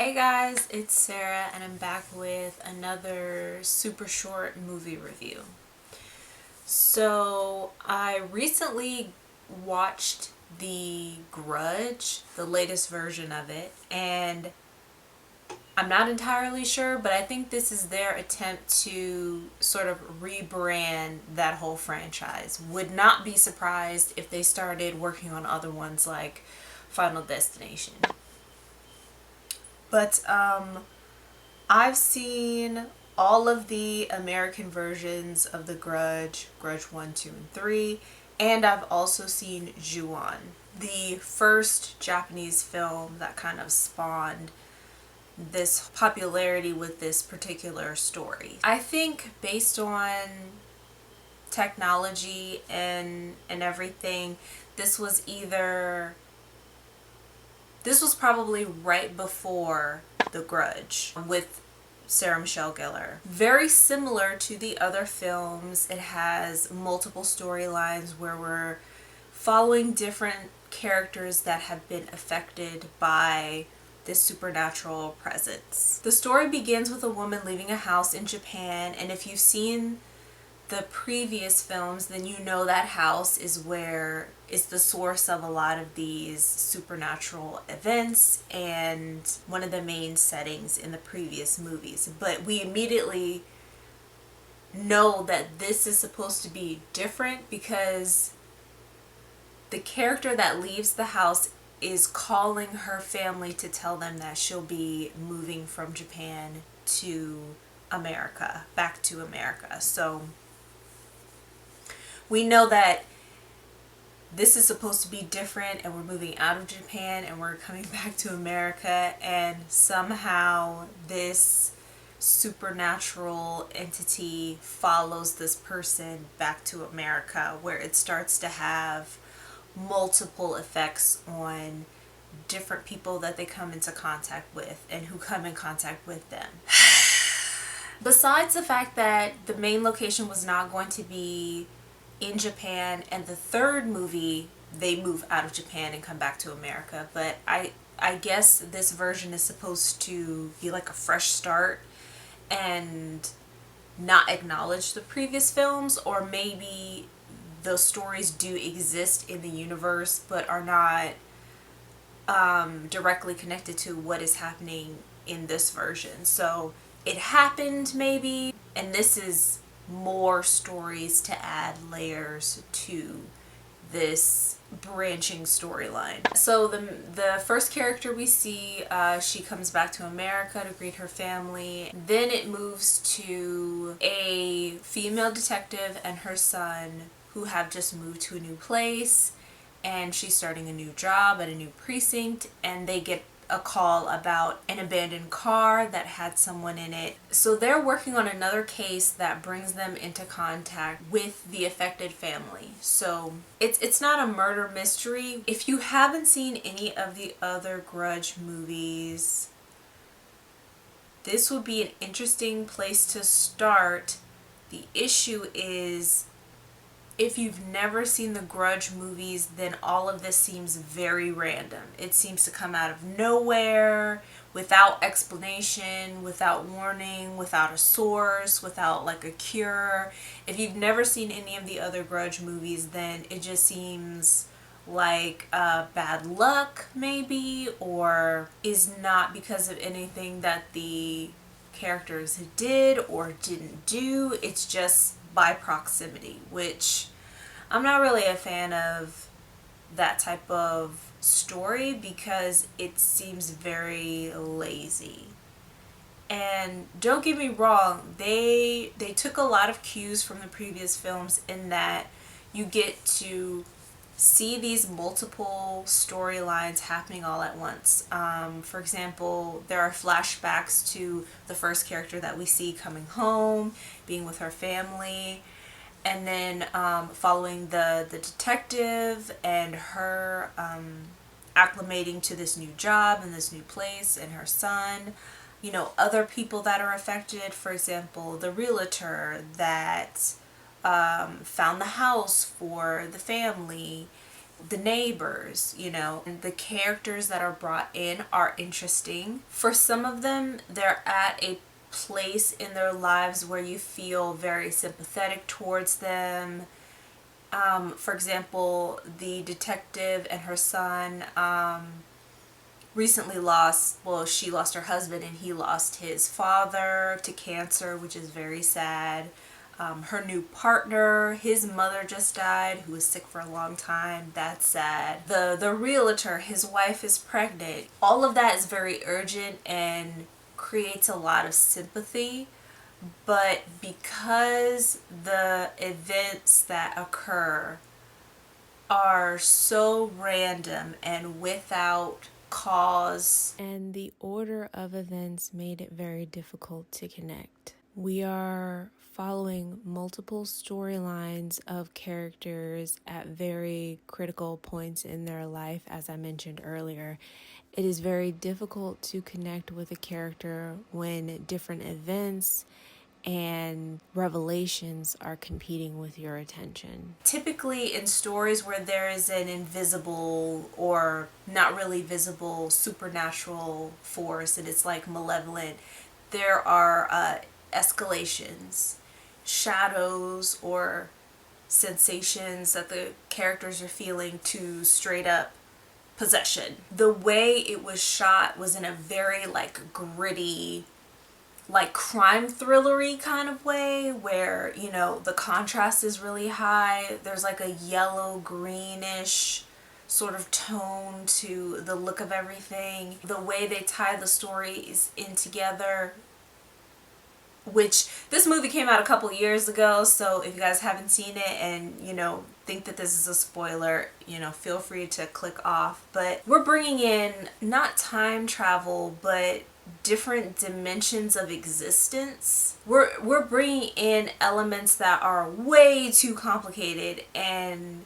Hey guys, it's Sarah and I'm back with another super short movie review. So I recently watched the Grudge, the latest version of it, and I'm not entirely sure, but I think this is their attempt to sort of rebrand that whole franchise. Would not be surprised if they started working on other ones like Final Destination. But I've seen all of the American versions of The Grudge, Grudge 1, 2, and 3, and I've also seen Ju-on, the first Japanese film that kind of spawned this popularity with this particular story. I think based on technology and everything, this was probably right before The Grudge with Sarah Michelle Gellar. Very similar to the other films, it has multiple storylines where we're following different characters that have been affected by this supernatural presence. The story begins with a woman leaving a house in Japan, and if you've seen the previous films, then you know that house is the source of a lot of these supernatural events and one of the main settings in the previous movies. But we immediately know that this is supposed to be different because the character that leaves the house is calling her family to tell them that she'll be moving from Japan to America, back to America. So we know that this is supposed to be different and we're moving out of Japan and we're coming back to America, and somehow this supernatural entity follows this person back to America, where it starts to have multiple effects on different people that they come into contact with and who come in contact with them. Besides the fact that the main location was not going to be in Japan, and the third movie they move out of Japan and come back to America, but I guess this version is supposed to be like a fresh start and not acknowledge the previous films, or maybe those stories do exist in the universe but are not directly connected to what is happening in this version. So it happened maybe, and this is more stories to add layers to this branching storyline. So the first character we see, she comes back to America to greet her family. Then it moves to a female detective and her son who have just moved to a new place, and she's starting a new job at a new precinct, and they get a call about an abandoned car that had someone in it. So they're working on another case that brings them into contact with the affected family. So it's not a murder mystery. If you haven't seen any of the other Grudge movies, this would be an interesting place to start. The issue is, if you've never seen the Grudge movies, then all of this seems very random. It seems to come out of nowhere, without explanation, without warning, without a source, without like a cure. If you've never seen any of the other Grudge movies, then it just seems like bad luck maybe, or is not because of anything that the characters did or didn't do. It's just by proximity, which I'm not really a fan of that type of story because it seems very lazy. And don't get me wrong, they took a lot of cues from the previous films in that you get to see these multiple storylines happening all at once. For example, there are flashbacks to the first character that we see coming home, being with her family, and then following the detective and her acclimating to this new job and this new place, and her son. You know, other people that are affected, for example, the realtor that found the house for the family, the neighbors, and the characters that are brought in are interesting. For some of them, they're at a place in their lives where you feel very sympathetic towards them. For example, the detective and her son recently she lost her husband and he lost his father to cancer, which is very sad. Her new partner, his mother just died, who was sick for a long time. That's sad. The realtor, his wife is pregnant. All of that is very urgent and creates a lot of sympathy. But because the events that occur are so random and without cause, and the order of events made it very difficult to connect. We are following multiple storylines of characters at very critical points in their life, as I mentioned earlier. It is very difficult to connect with a character when different events and revelations are competing with your attention. Typically in stories where there is an invisible or not really visible supernatural force and it's like malevolent, there are escalations, shadows, or sensations that the characters are feeling to straight up possession. The way it was shot was in a very gritty, crime thrillery kind of way where, the contrast is really high. There's a yellow greenish sort of tone to the look of everything. The way they tie the stories in together, which this movie came out a couple years ago, so if you guys haven't seen it and, think that this is a spoiler, feel free to click off. But we're bringing in not time travel, but different dimensions of existence. We're bringing in elements that are way too complicated and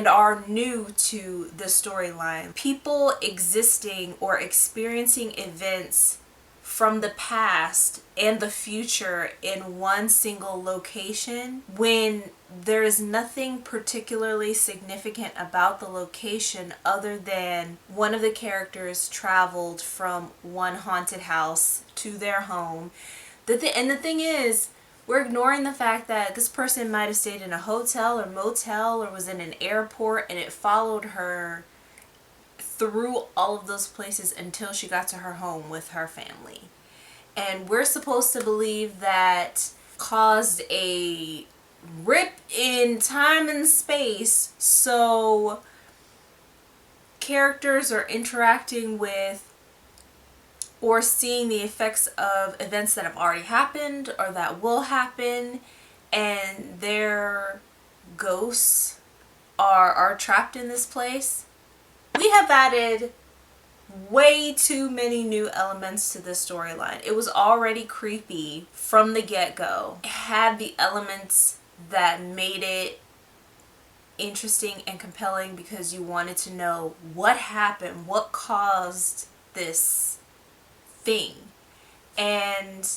are new to the storyline. People existing or experiencing events from the past and the future in one single location when there is nothing particularly significant about the location other than one of the characters traveled from one haunted house to their home. And the thing is, we're ignoring the fact that this person might have stayed in a hotel or motel or was in an airport and it followed her through all of those places until she got to her home with her family. And we're supposed to believe that caused a rip in time and space, so characters are interacting with or seeing the effects of events that have already happened or that will happen, and their ghosts are trapped in this place. We have added way too many new elements to this storyline. It was already creepy from the get-go. It had the elements that made it interesting and compelling because you wanted to know what happened, what caused this thing. And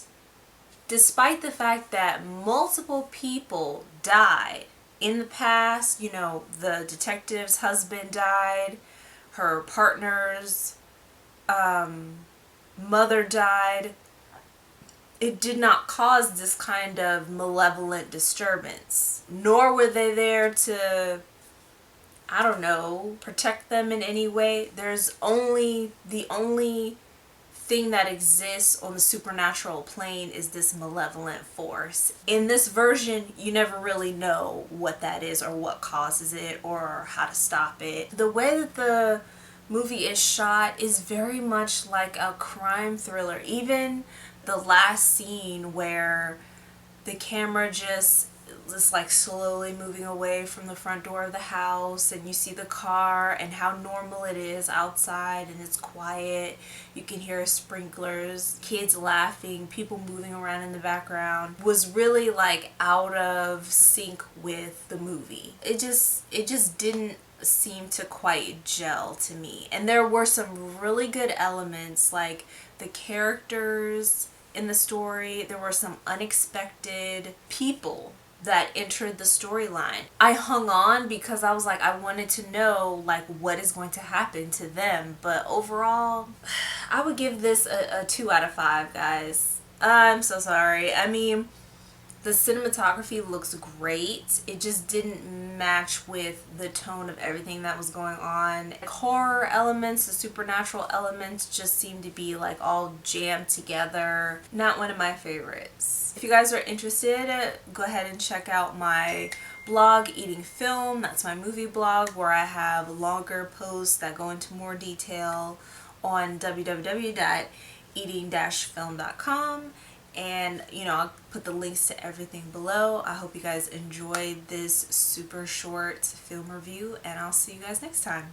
despite the fact that multiple people died in the past, the detective's husband died, her partner's mother died, it did not cause this kind of malevolent disturbance. Nor were they there to, protect them in any way. The only thing that exists on the supernatural plane is this malevolent force. In this version, you never really know what that is or what causes it or how to stop it. The way that the movie is shot is very much like a crime thriller. Even the last scene where the camera just slowly moving away from the front door of the house and you see the car and how normal it is outside and it's quiet. You can hear sprinklers, kids laughing, people moving around in the background, was really out of sync with the movie. It just didn't seem to quite gel to me. And there were some really good elements, like the characters in the story. There were some unexpected people that entered the storyline. I hung on because I was like, I wanted to know like what is going to happen to them. But overall, I would give this a 2 out of 5, guys. I'm so sorry. I mean, the cinematography looks great. It just didn't match with the tone of everything that was going on. Horror elements, the supernatural elements just seem to be like all jammed together. Not one of my favorites. If you guys are interested, go ahead and check out my blog, Eating Film. That's my movie blog where I have longer posts that go into more detail on www.eating-film.com. And, you know, I'll put the links to everything below. I hope you guys enjoyed this super short film review, and I'll see you guys next time.